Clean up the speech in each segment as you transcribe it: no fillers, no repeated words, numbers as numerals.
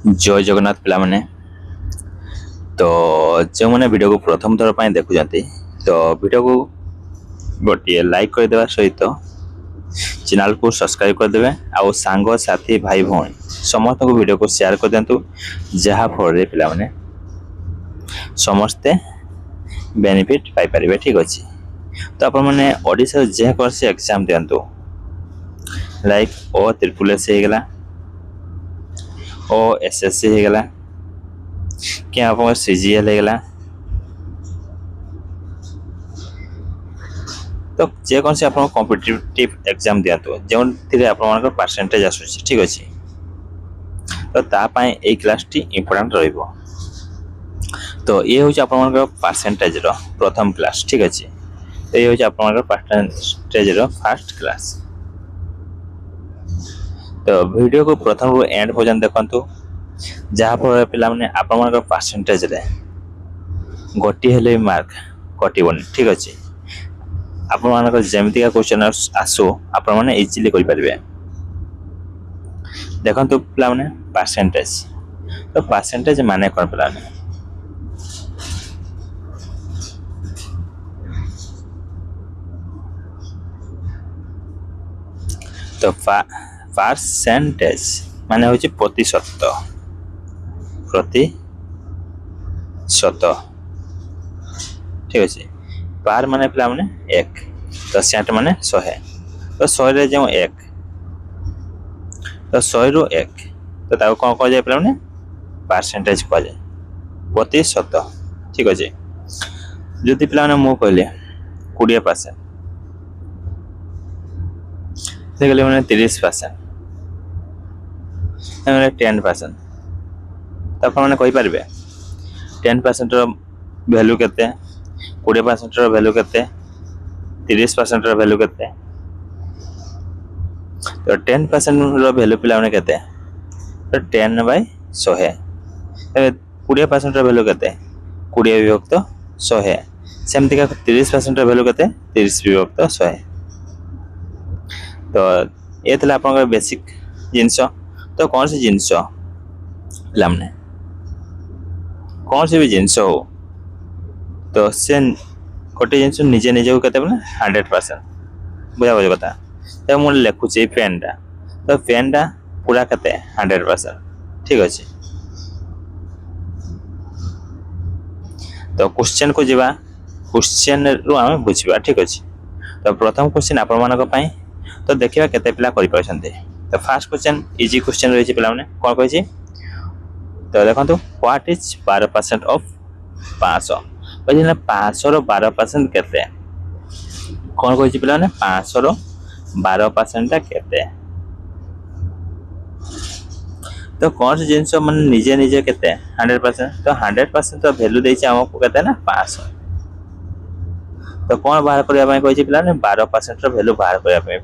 जय जगन्नाथ पिला माने तो जो मैंने वीडियो को प्रथम थर पर देखुं तो वीडियो को गोटे लाइक करदे सहित चैनल को सब्सक्राइब करदे आउ सांग साथी भाई भौणी समस्त को वीडियो को शेयर कर दिंतु जहाँ फल पिला माने समस्ते बेनिफिट पाई पारे। ठीक अच्छे तो आप ओडिशा जेकोसी एग्जाम दिंतु लाइक ओ त्रिपुल एस होगला ओ एसएससी होगला कि आप सीजीएल होगला तो जेकोसी आप कॉम्पिटिटिव एग्जाम दिंतु जो आप परसेंटेज आसूँ। ठीक अच्छे तो तापाई ये क्लास टी इम्पोर्टाट रहिबो। तो ये हूँ आप परसेंटेज प्रथम क्लास। ठीक अच्छे तो ये हूँ आप परसेंटेज फास्ट क्लास। तो वीडियो को प्रथम रू एंड पर्यटन देखु जहाँ फल पिला आप परसेंटेज गोटे हेले मार्क कटन। ठीक अच्छे आप जमीका क्वेश्चन आसू आप इजिली करें। देखो पिला परसेंटेज तो परसेंटेज माने कौन पिला तो परसेंटेज माने हूँ प्रतिशत प्रतिशत। ठीक अच्छे पार माने पिला माने एक तो सेंट माने 100 तो 100 जो एक तो 100 रु एक तो ताको कौन कह जाए पिला माने परसेंटेज कह जाए प्रतिशत। ठीक अच्छे जदि पिला माने मु कहले 20% देखिए मैंने 30% 10% तो आप कहींपारे 10% वैल्यू केते 20% वैल्यू केते 30% वैल्यू केते तो 10% वैल्यू पिला केते तो 10/100 20% वैल्यू केते 20 विभक्त 100 सेमती का 30% वैल्यू केते 30 विभक्त 100। तो ये थे आप बेसिक जिनस। तो कौन सी जिनस पिला कौन सी भी जिनस हो तो से गोटे जिनस निजे निजे को 100% बुझा बुझे कथा तो मुझे लिखुची पेनटा तो पेनटा पूरा के 100%। ठीक अच्छे तो क्वेश्चन को जीवा क्वेश्चन रु आम बुझा। ठीक अच्छे तो प्रथम क्वेश्चन आपण तो देखिए केते पिला करि पाछन्ते। तो फर्स्ट क्वेश्चन इजी क्वेश्चन रही पिला माने कोन कहै छी तो देखंतु व्हाट इज 12% ऑफ 500 बजिना 500 रो 12% केते कोन कहै छी पिला माने 500 रो 12% ता केते तो कौन से जिनस मन निजे निजे केते 100% तो 100% तो वैल्यू देछि हमको केते ना 500 तो कौन बाहर करने कही पिला 12% वैल्यू बाहर करने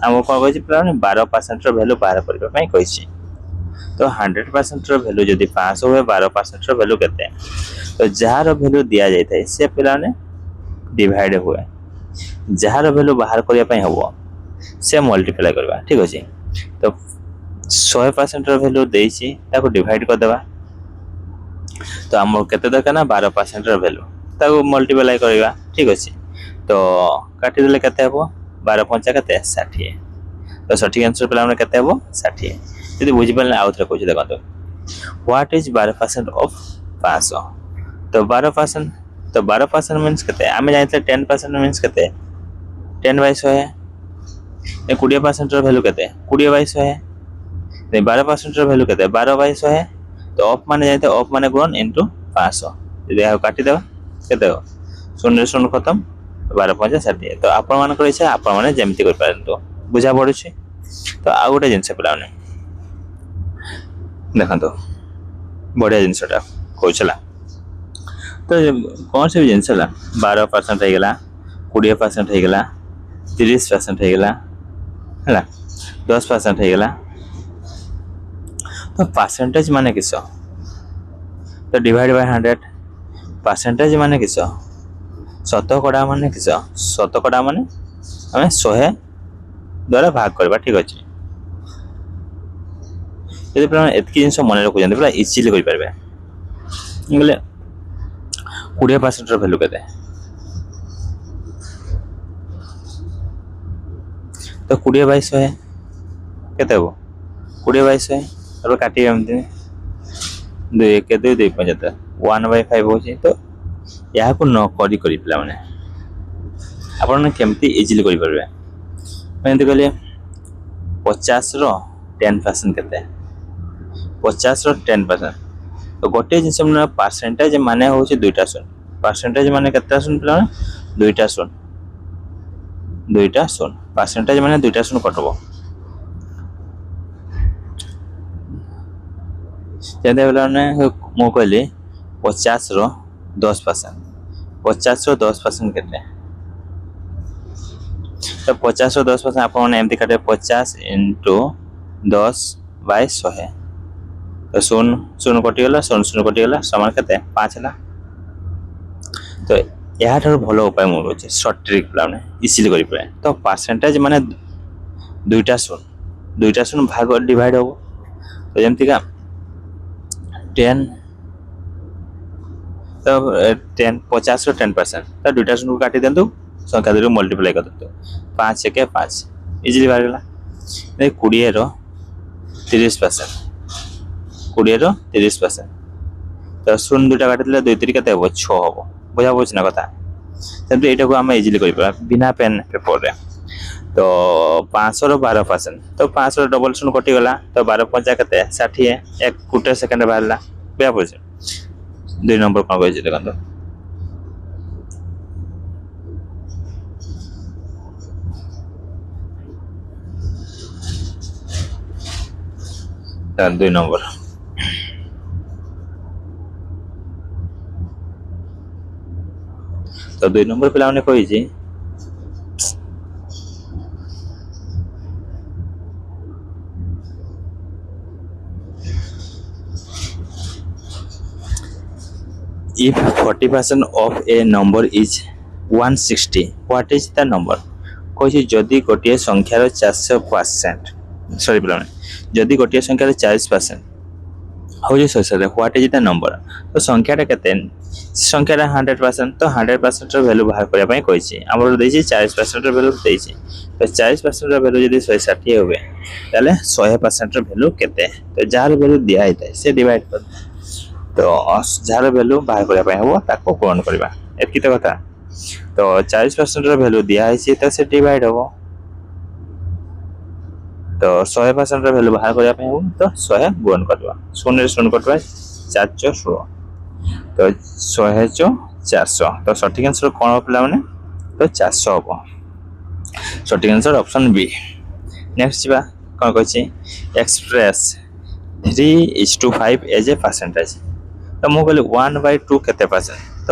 आमको कौन कही पिला 12% वैल्यू बाहर करने कही तो 100% वैल्यू जदि 500 हुए 12% वैल्यू केते तो जार वैल्यू दि जाए से पिला डिवाइड हुए जार वैल्यू बाहर करने हम से मल्टीप्लाई करवा। ठीक अच्छे तो 100% वैल्यू देसी डिवाइड करदे तो आम केते दरकार ना 12% वैल्यू ताको मल्टीप्लाई करवा। ठीक अच्छे तो काटिदेले केते हेबो 12 पंचा केते 60 तो सठिक आंसर पिला माने केते हेबो 60। यदि बुझी पाले आउ थरे कहू देखो व्हाट इज 12% ऑफ 500 तो 12% मींस केते आमे जानते 10% मींस केते 10/100 है 20% रो वैल्यू केते 20/100 है 12% रो वैल्यू केते 12/100 है तो ऑफ माने जानते ऑफ माने गुणन इनटू 500 यदि आ काटी देबा केते हो 0 0 खत्म 12 5 60 तो आपण मानकर इच्छा आपण माने जेमती कर पारंतो बुझा पड़ुछि। तो आ गोटे जिनस पिला माने देखंतो बढ़िया जिनसटा कहला तो कौन से भी जिनस है 12% हो गला 20% हो गला 30% हो गला है 10% हो गला तो परसेंटेज माने किस तो डिवाइड बाय 100 परसेंटेज माने किस शतकड़ा माने किस शतकड़ा माने आम 100 द्वारा भाग करवा। ठीक अच्छे ଯଦି ପିଲାମାନେ ଏତିକି ଜିନିଷ ମନେ ରଖୁଛନ୍ତି ପୁରା ଇଜିଲି କରିପାରିବେ। ବୋଲେ 20%ର ଭ୍ୟାଲୁ କେତେ? ତ 20/100 କେତେ ହେବ? 20/100 ତାପରେ କାଟିବେ ଏମିତି 2 1 2 2 75 1/5 ହେଉଛି। ତ ଏହାକୁ ନ କରି ପିଲାମାନେ ଆପଣମାନେ କେମିତି ଇଜିଲି କରିପାରିବେ? ଏମିତି କହିଲେ 50ର 10% କେତେ? 50ର 10%। ତ ଗୋଟିଏ ଜିନିଷ ମାନେ ପରସେଣ୍ଟେଜ ମାନେ ହେଉଛି 2ଟା ଶୂନ। ପରସେଣ୍ଟେଜ ମାନେ କେତେଟା ଶୂନ ପିଲାମାନେ? 2ଟା ଶୂନ। 2ଟା ଶୂନ। ପରସେଣ୍ଟେଜ ମାନେ 2ଟା ଶୂନ କଟିବ। ଯେମିତି ପିଲାମାନେ ମୁଁ କହିଲି 50ର 10%। 50ର 10% କେତେ? ତ 50ର 10% ଆପଣମାନେ ଏମିତି କାଟିବେ 50 × 10/100। ତ ଶୂନ ଶୂନ କଟିଗଲା, ଶୂନ ଶୂନ କଟିଗଲା, ସମାନ କେତେ? 5 ହେଲା। ତ ଏହାଠାରୁ ଭଲ ଉପାୟ ମୋର ଅଛି, ସର୍ଟ ଟ୍ରିକ୍ ପିଲାମାନେ ଇଜିଲି କରିପାରିବେ। ତ ପରସେଣ୍ଟେଜ ମାନେ 2ଟା ଶୂନ, 2ଟା ଶୂନ ଭାଗ ଡିଭାଇଡ୍ ହେବ। ତ ଯେମିତିକା 10 ତ 50ର 10%। ତ 2ଟା ଶୂନକୁ କାଟି ଦିଅନ୍ତୁ, ସଂଖ୍ୟା ଧରି ମଲ୍ଟିପ୍ଲାଏ କରିଦିଅନ୍ତୁ। 5 1 5 ଇଜିଲି ବାହାରିଗଲା। 20ର 30%। 20ର 30%। ତ ଶୂନ 2ଟା କାଟିଦେଲେ 2 3 କେତେ ହେବ? 6 ହେବ। ବୁଝା ପଡ଼ୁଛି ନା କଥା? ସେମିତି ଏଇଟାକୁ ଆମେ ଇଜିଲି କରିପାରିବା ବିନା ପେନ୍ ପେପରରେ। ତ 500ର 12%। ତ 500ର ଡବଲ ଶୂନ କଟିଗଲା। ତ 12 5 କେତେ? 60। ଗୋଟେ ସେକେଣ୍ଡ ବାହାରିଲା। ବୁଝା ପଡ଼ୁଛି? 2 ନମ୍ବର କ'ଣ କହିଛି ଦେଖନ୍ତୁ। ତାର 2 ନମ୍ବର। ତ 2 ନମ୍ବର ପିଲାମାନେ କହିଛି if 40% of a number is 160, what is the number? କହିଛି ଯଦି ଗୋଟିଏ ସଂଖ୍ୟାର 400%, ସରି ପିଲାମାନେ, ଯଦି ଗୋଟିଏ ସଂଖ୍ୟାର 40% ହେଉଛି 100, what is the number? ତ ସଂଖ୍ୟାଟା କେତେ? ସଂଖ୍ୟାଟା 100%। ତ 100%ର ଭ୍ୟାଲୁ ବାହାର କରିବା ପାଇଁ କହିଛି। ଆମର ଦେଇଛି 40%ର ଭ୍ୟାଲୁ ଦେଇଛି। ତ 40%ର ଭ୍ୟାଲୁ ଯଦି 160 ହୁଏ, ତାହେଲେ 100%ର ଭ୍ୟାଲୁ କେତେ? ତ ଯାହାର ଭ୍ୟାଲୁ ଦିଆ ହେଇଥାଏ ସେ ଡିଭାଇଡ୍ କରିବ। ତ ଯାହାର ଭ୍ୟାଲୁ ବାହାର କରିବା ପାଇଁ ହେବ ତାକୁ ପୂରଣ କରିବା। ଏତିକି ତ କଥା। ତ 40%ର ଭ୍ୟାଲୁ ଦିଆହେଇଛି, ତ ସେ ଡିଭାଇଡ୍ ହେବ। ତ 100%ର ଭ୍ୟାଲୁ ବାହାର କରିବା ପାଇଁ ହେବ, ତ 100 ଗୁଣନ କରିବା। ଶୂନରେ ଶୂନ କଟିବା, 4 4 16। ତ 100 400। ତ ସଠିକ୍ ଆନ୍ସର କ'ଣ ହେବ ପିଲାମାନେ? ତ 400 ହେବ। ସଠିକ୍ ଆନ୍ସର ଅପସନ୍ ବି। ନେକ୍ସଟ ଯିବା। କ'ଣ କହିଛି? ଏକ୍ସପ୍ରେସ୍ 3:5 ଏଜ୍ ଏ ପରସେଣ୍ଟେଜ। ତ ମୁଁ କହିଲି 1/2 କେତେ ପରସେଣ୍ଟ? ତ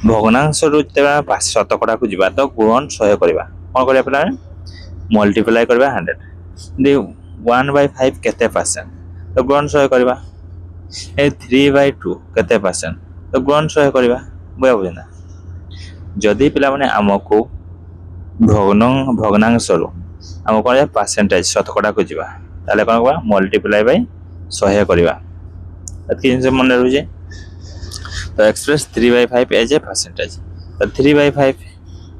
ଭଗ୍ନାଂଶରୁ ଯେତେବେଳେ ଶତକଡ଼ାକୁ ଯିବା, ତ ଗୁଣନ 100 କରିବା। କ'ଣ କରିବା ପିଲାମାନେ? ମଲ୍ଟିପ୍ଲାଏ କରିବା 100। 1/5 କେତେ ପରସେଣ୍ଟ? ତ ଗୁଣନ 100 କରିବା। 3/2 କେତେ ପରସେଣ୍ଟ? ତ ଗୁଣନ 100 କରିବା। ବୁଝାବୁଝି ନା? ଯଦି ପିଲାମାନେ ଆମକୁ ଭଗ୍ନାଂଶରୁ ଆମକୁ କ'ଣ ପରସେଣ୍ଟେଜ ଶତକଡ଼ାକୁ ଯିବା, ତାହେଲେ କ'ଣ କରିବା? ମଲ୍ଟିପ୍ଲାଏ 100 କରିବା। ଏତିକି ଜିନିଷ ମନେ ରହୁଛି। ତ ଏକ୍ସପ୍ରେସ୍ 3/5 ଏଜ୍ ଏ ପରସେଣ୍ଟେଜ। ତ 3/5,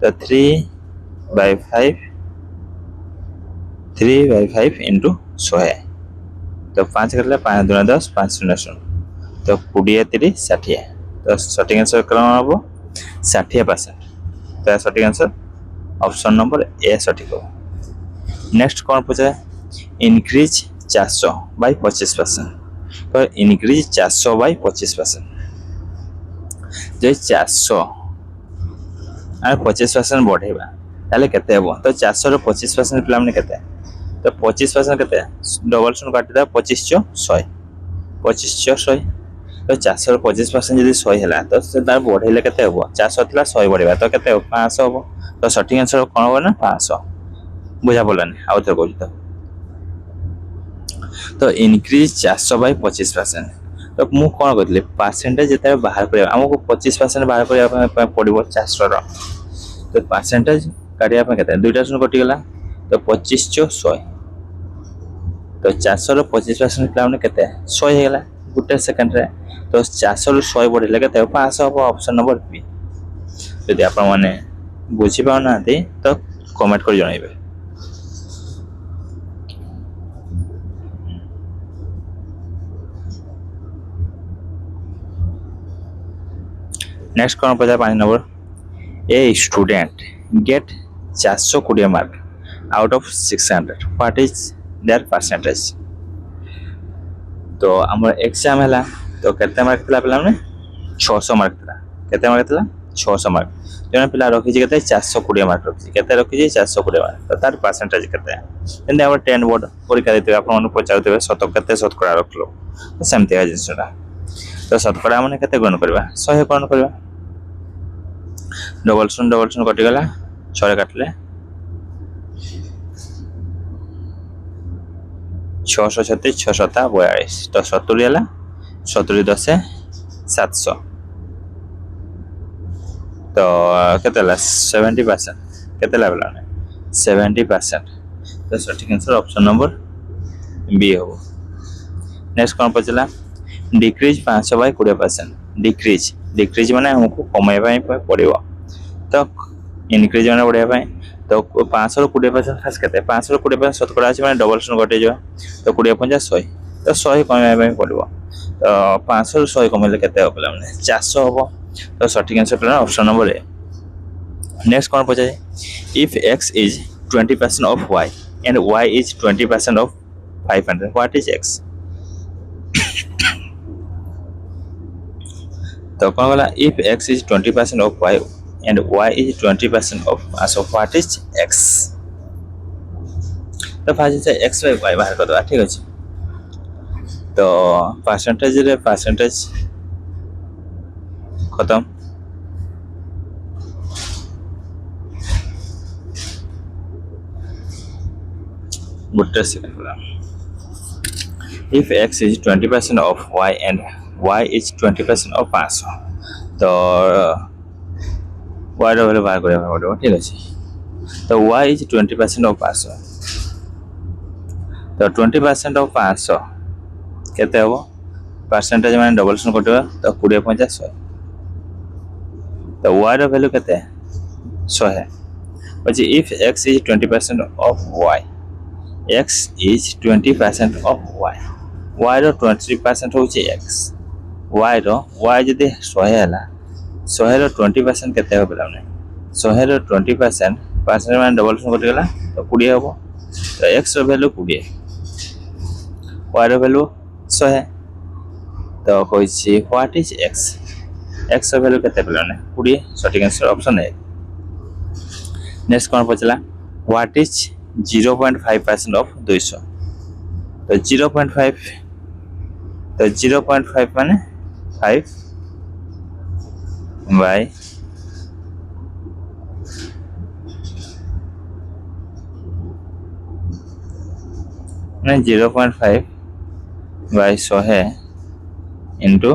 ତ 3/5 ଇଣ୍ଟୁ 100। ତ 5 କାଟିଲେ 5 2 10, 5 0 0। ତ 20 30 60। ତ ସଠିକ୍ ଆନ୍ସର କ'ଣ ହେବ? 60%। ତ ସଠିକ୍ ଆନ୍ସର ଅପସନ୍ ନମ୍ବର ଏ ସଠିକ୍ ହେବ। ନେକ୍ସଟ କ'ଣ ପଚାରେ? ଇନକ୍ରିଜ୍ 400/25%। ତ ଇନକ୍ରିଜ୍ 400/25%। ଯଦି 400 ଆମେ 25% ବଢ଼େଇବା, ତାହେଲେ କେତେ ହେବ? ତ 400ର 25% ପିଲାମାନେ କେତେ? ତ 25% କେତେ? ଡବଲ ଶୂନ କାଟିଦେବା, 25 100। 25 100। ତ 400ର 25% ଯଦି 100 ହେଲା, ତ ସେ ତାର ବଢ଼େଇଲେ କେତେ ହେବ? 400 ଥିଲା 100 ବଢ଼େଇବା, ତ କେତେ ହେବ? 500 ହେବ। ତ ସଠିକ୍ ଆନ୍ସର କ'ଣ ହେବ ନା 500। ବୁଝା ପଡ଼ିଲାନି? ଆଉ ଥରେ କହୁଛି। ତ ଇନକ୍ରିଜ୍ 400/25%। ତ ମୁଁ କ'ଣ କହିଥିଲି? ପରସେଣ୍ଟେଜ ଯେତେବେଳେ ବାହାର କରିବା, ଆମକୁ 25% ବାହାର କରିବା ପାଇଁ ପଡ଼ିବ 400ର। ତ ପରସେଣ୍ଟେଜ କାଢ଼ିବା ପାଇଁ କେତେ? 2ଟା ଶୂନ କଟିଗଲା। ତ 25 100। ତ तो 425% ପିଲାମାନେ କେତେ 100 ହେଇଗଲା ଗୋଟେ ସେକେଣ୍ଡରେ। ତ 400 ରୁ 100 ବଢିଲେ କେତେ 500 ହବ। ଅପସନ ନମ୍ବର ବି। ଯଦି ଆପଣମାନେ ବୁଝିପାରୁନାହାନ୍ତି ତ କମେଣ୍ଟ କରି ଜଣାଇବେ। नेक्स्ट कौन पचास 5 number a student get 420 mark out of 600 what is their percentage. तो आम एग्जाम है तो केते मार्क था पे 600 मार्क था केते मार्क था 600 मार्क जो पिला रखी के 420 मार्क रखी के रखी 420 मार्क तो तार परसेंटेज के 10 बोर्ड परीक्षा देते आप पचारे शत के शतकड़ा रखल सेमती जिनसा तो शतकड़ा मैंने के गुण करवा 100 गुण करवा डबल शून कटिगला 6 काटिले 636 6 7 42 तो 70 है 70 10 700 तो केते 70% केते लागला 70% तो सठिक आंसर ऑप्शन नंबर बी हो। नेक्स्ट कौन पचला डिक्रीज 500 बाय 20%। डिक्रीज माने हमको कमाइबा पड़ो तो इनक्रीज माने बढ़िया तो 500 रू 20% खास के 500 रू 20% शतकड़ा अच्छे मैंने डबल शून कटे जा तो 20 50 100 तो 100 कमाइबा पड़ो तो 500 रू 100 कमेले के 400 हम तो सठिक आंसर पे ऑप्शन नंबर ए। नेक्स्ट कौन पचारे if X is 20% of Y and Y is 20% of 500 what is X. तो कौन बोला if x is 20% of y and y is 20% of so what is x। तो फास्ट से x by y बाहर कर दो ठीक है। तो परसेंटेज खत्म Gutte second if x is 20% of y and y is 20% of 500 तो y रो वैल्यू बाहर करिया पड़ो ठीक अछि। तो y is 20% of 500 तो 20% of 500 केते हो परसेंटेज माने डबल शून कटवा तो 20 50 100 तो y रो वैल्यू केते 100 है। પછી if x is 20% of y x is 20% of y y रो 20% होची x y रो y जदि 100 हैला 100 रो 20% केते हो बेला 100 रो 20% परसेंट माने डबल शून कटि गला तो 20 होबो तो x रो वैल्यू 20 y रो वैल्यू 100 है तो होची व्हाट इज x x रो वैल्यू केते बेला 20 सटीक आंसर ऑप्शन है। नेक्स्ट कौन पचला व्हाट इज 0.5% ऑफ 200 तो 0.5 तो 0.5 माने 5 बाय माने 0.5 बाय 100 है इंटू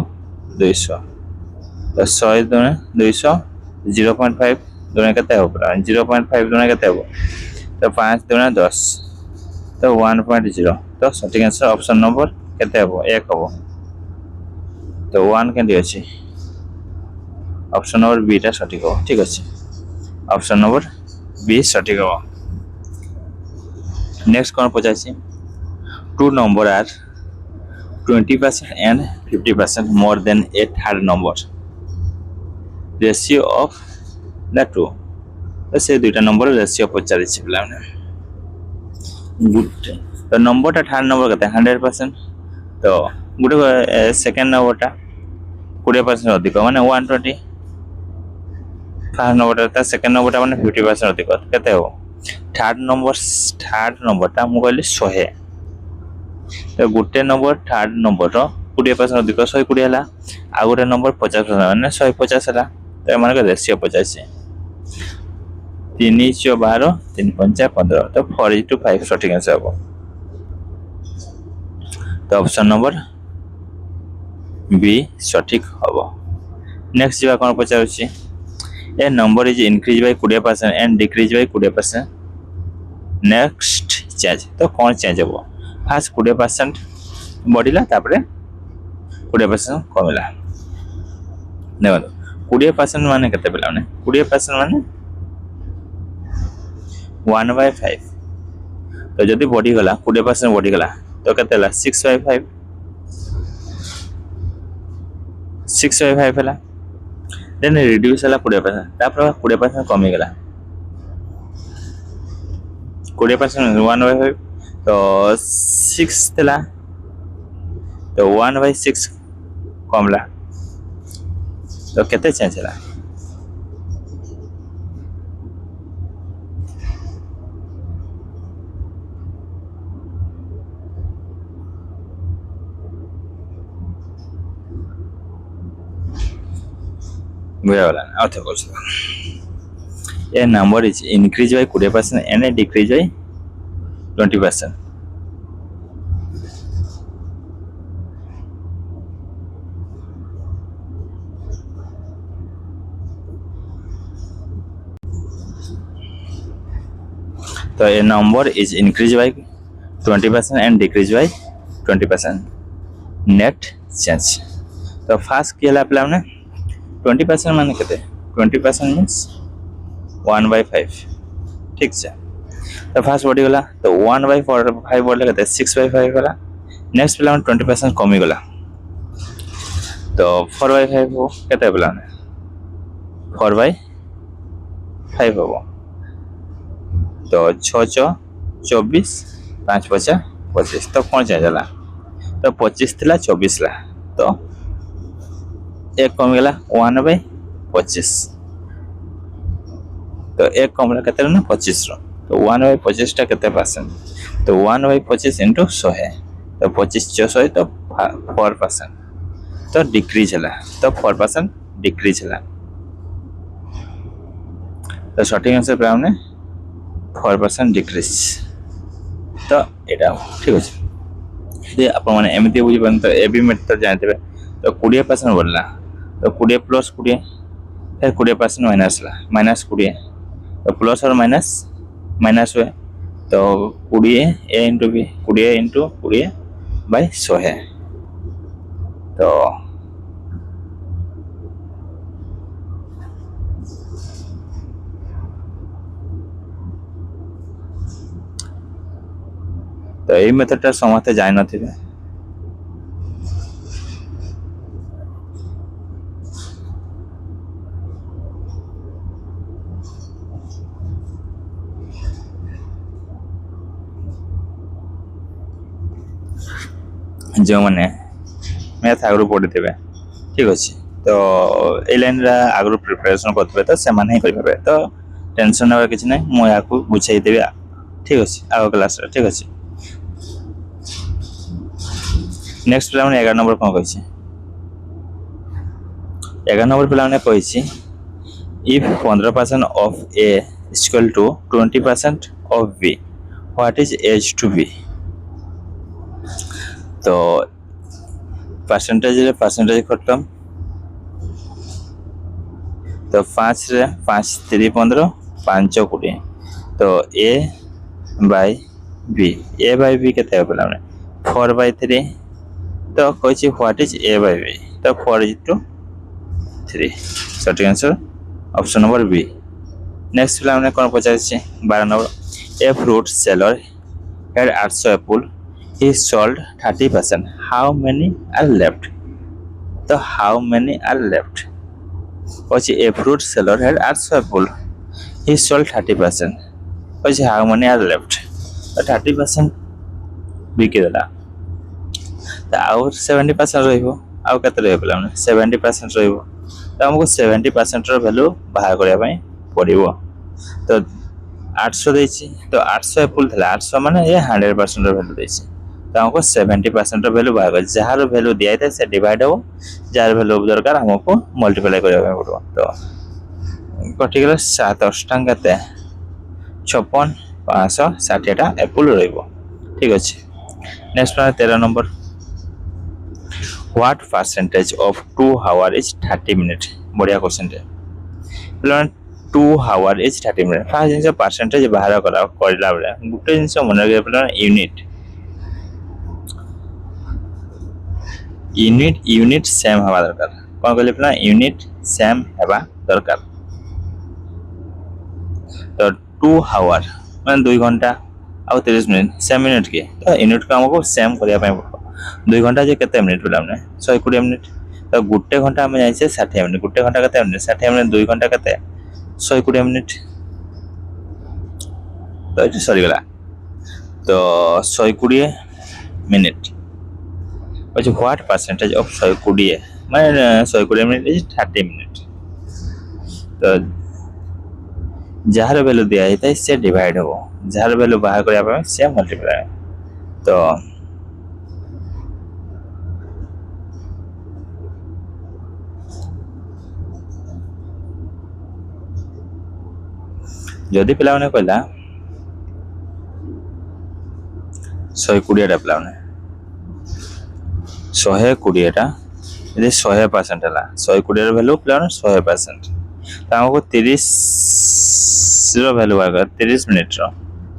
200 तो 100 दुने 200 0.5 दुने केते हो 0.5 दुने केते हो तो 5 दुने 10 तो 1.0 तो सटीक आंसर ऑप्शन नंबर केते हो 1 हो तो 1 केंदी अछि ऑप्शन नंबर बी टा सटीक हो ठीक अछि ऑप्शन नंबर बी सटीक हो। नेक्स्ट कौन पचासी to number are 20% and 50% more than a third number ratio of the two तो से दुईटा नंबर रेशियो पचारि पिला गुड तो नंबर टा थर्ड नंबर कहते 100% तो गुटे सेकंड नंबर टा 20% अधिक माने 120 थर्ड नंबर टा सेकंड नंबर टा माने 50% अधिक केते हो थर्ड नंबर टा मु कहली 100 तो गुटे नंबर थर्ड नंबर रो 20% अधिक 120 हला आ गुटे नंबर 50% माने 150 हला तो मान के रेशियो 50 3 12 3 5 15 तो 4:5 सटीक आंसर हो तो ऑप्शन नंबर बी सटीक हो। नेक्स्ट जीवा कोन पचारुछि a number is increase by 20% and decrease by 20% next change तो कौन चेंज हो फास्ट 20% बढ़ला 20% कमिला देखो 20% माने केते पिला माने 20% माने 1/5 तो जदि बढ़ी गला 20% बढ़ी गला तो केते ला 6/5 है देन रिड्यूस है 20% तापर 20% कमी गला 20% 1/5 तो 6 थिला तो 1/6 कमला तो केते चेंज है बुझागला अर्थ कर a number is increase by 20% and decrease by 20%। तो a number is increased by 20% and decreased by 20%। Net change तो फास्ट किया पे 20% माने केते 20% मीन्स 1/5 ठीक से तो फास्ट बढ़ी गला तो 1/5 बढ़ले केते 6/5 गला नेक्स्ट पे 20% कमी गला तो 4/5 हो केते पे 4/5 हो तो 6 24 5 25 तो कौन चेंज है तो 25 थिला 24 ला तो एक कम गला 1/25 तो एक कम ला केते ना 25 रो तो 1/25 टा केते परसेंट तो 1/25 इनटू 100 है तो 25 100 तो 4% तो डिक्रीज है तो 4% डिक्रीज है तो सঠিক आंसर पे हमने 4% डिक्रीज तो एटा ठीक अच्छे ये अपन मैंने एमती बुझे तो ए बी मेथड जानते तो 20% बढ़ला तो 20 प्लस 20 फिर 20% माइनस ला माइनस 20 तो प्लस और माइनस हुए तो 20 ए इंटू बी 20 इंटू 20/100 है तो यही मेथडटा समस्ते जान थे जो मैंने मैथ आगु पढ़ी थे ठीक अच्छे तो ये लाइन आगु प्रिपरेशन करते तो से ही करेंगे तो टेंशन ना कि ना मुझे बुझाईदेवी ठीक अच्छे आग क्लास ठीक अच्छे नेक्स्ट पे 11 नंबर कौन कही 11 नंबर पे कही if 15% of A equal to 20% of B what is A to B तो परसेंटेज खत्म तो 5 रे 5 3 15 5 20 तो ए बाय बी के 4/3 तो कही what is A by B तो 4:3 सঠিক answer option number B. Next पे हमने कौन पचार 12 number a fruit seller had 800 apple he sold 30% how many are left तो how many are left कही a fruit seller had 800 apple he sold 30% कही how many are left तो 30% बिकी देला तो आउ 70% रहिबो आउ कते रहिबो 70% रहिबो तो हमको 70% रो वैल्यू बाहर करिया पई पड़िबो तो 800 देछि तो 800 एप्पल थला 800 माने ये 100% रो वैल्यू देछि तो हमको 70% रो वैल्यू बाहर कर जार वैल्यू दिया था से डिवाइड हो जार वैल्यू दरकार हमको मल्टीप्लाई करिया पड़ो तो कटि गेल 7 अष्टांग कते 56 560 टा एप्पल रहिबो ठीक अछि। Next 13 number what percentage of 2 hour is 30 minute बढ़िया क्वेश्चन है 2 आवर इज 30 मिनट फास्ट जिन परसेंटेज बाहर करा बेले गोटे जिन मन रखिए यूनिट यूनिट सेम हवा दरकार कौन कहले पिला यूनिट सेम हेबा दरकार तो 2 आवर माने 2 घंटा आ 30 मिनिट सेम मिनिट के तो यूनिट को हमको सेम करिया पय 2 घंटा जे केते मिनिट पिला हमने 120 मिनिट तो गुटे घंटा हम जाइसे 60 मिनिट गुटे घंटा केते मिनिट 60 मिनिट 2 घंटा केते 120 मिनिट तो ये सरी गला तो 120 मिनिट अच्छा व्हाट परसेंटेज ऑफ 120 माने 120 मिनिट इज 30 मिनिट तो जार वैल्यू दिया है से डिवाइड हो जार वैल्यू बाहर करिया से मल्टीप्लाई तो जदि पिला माने कहला 120 टा पिला माने 120 टा यदि 100% हला 120 र वैल्यू पिला माने 100% तो हमको 30 रो वैल्यू आगर 30 मिनिट रो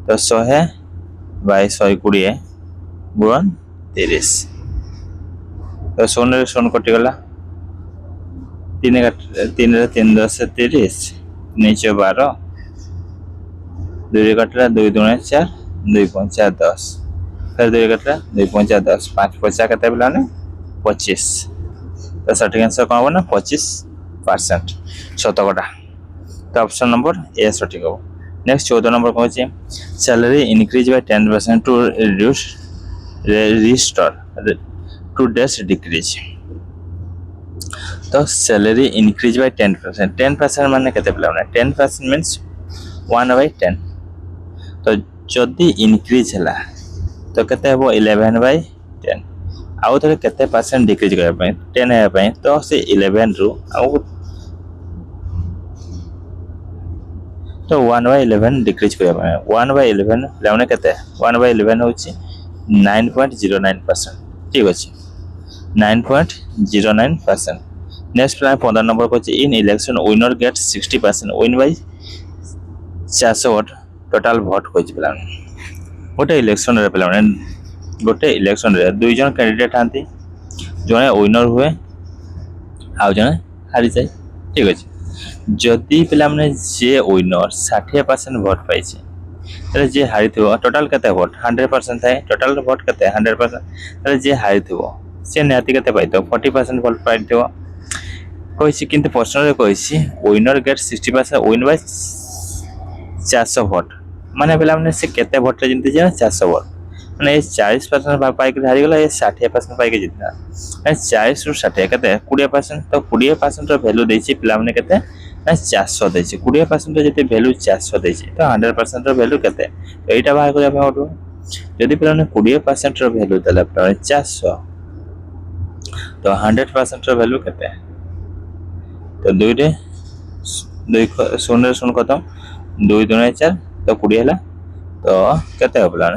तो 100 बाय 120 गुणन 30 तो 100 रे 100 कटि गला 3 रे 3 10 30 नीचे 12 2 रे कटला 2 दूने 4 2 5 10 फिर 2 रे कटला 2 5 10 5 50 केते पिला ने 25 तो सटीक आंसर कौन होना 25% शतकड़ा तो ऑप्शन नंबर ए सटीक हो नेक्स्ट 14 नंबर कौन है salary increase by 10% to reduce restore to days decrease तो सैलरी इंक्रीज बाय 10% 10% माने केते पिला ने 10% मींस 1/10 तो जदि इंक्रीज हला तो केते हो 11/10 आउ थोड़े केते परसेंट डिक्रीज करबा पय 10 है पय तो से 11 रु आउ तो 1/11 डिक्रीज करबा पय 1/11 लाउने केते 1/11 होची 9.09% ठीक अछि 9.09% नेक्स्ट प्लान 15 नंबर को in election winner get 60% win by 400 vote total vote को प्लान गोटे इलेक्शन रे प्लान गोटे इलेक्शन रे दुई जन कैंडिडेट आंती जने विनर हुए आ जने हारि जाय ठीक अछि जदि पिला माने जे विनर 60% वोट पाइছে तले जे हारिथिबो टोटल केते वोट 100% थाए टोटल वोट केते 100% तले जे हारिथिबो से निहाती केते पाइतो 40% वोट पाइथिबो कहिछि किंतु पर्सनल रे कहिछि winner get 60% win by 400 vote माने पिला माने से केते वोट रे जिंती जे 400 वोट माने 40% पाई के हारि गला ये 60% पाई के जितना 40 रु 60 केते 20% तो 20% रो वैल्यू देछि पिला माने केते 400 देछि 20% रो जते वैल्यू 400 देछि तो 100% रो वैल्यू केते तो एटा बाहर करिया पे होतो यदि पिला माने 20% रो वैल्यू देला पिला 400 तो 100% रो वैल्यू केते तो 2 रे 2 शून्य शून्य खत्म 2 दुने 4 तो 20 हला तो केते हो पिला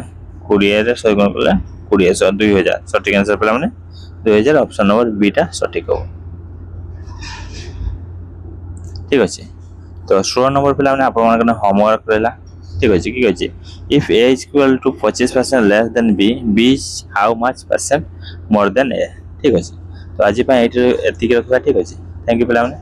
20 रे 100 गुण कला 20 100 2000 सटीक आंसर पिला माने 2000 ऑप्शन नंबर बी टा सटीक हो ठीक अछि तो 16 नंबर पिला माने आपण माने होमवर्क रहला ठीक अछि की कहछि if a is equal to 25% less than b b is how much percent more than a ठीक अछि तो आज पय एति रखबा ठीक अछि थैंक यू पिला माने।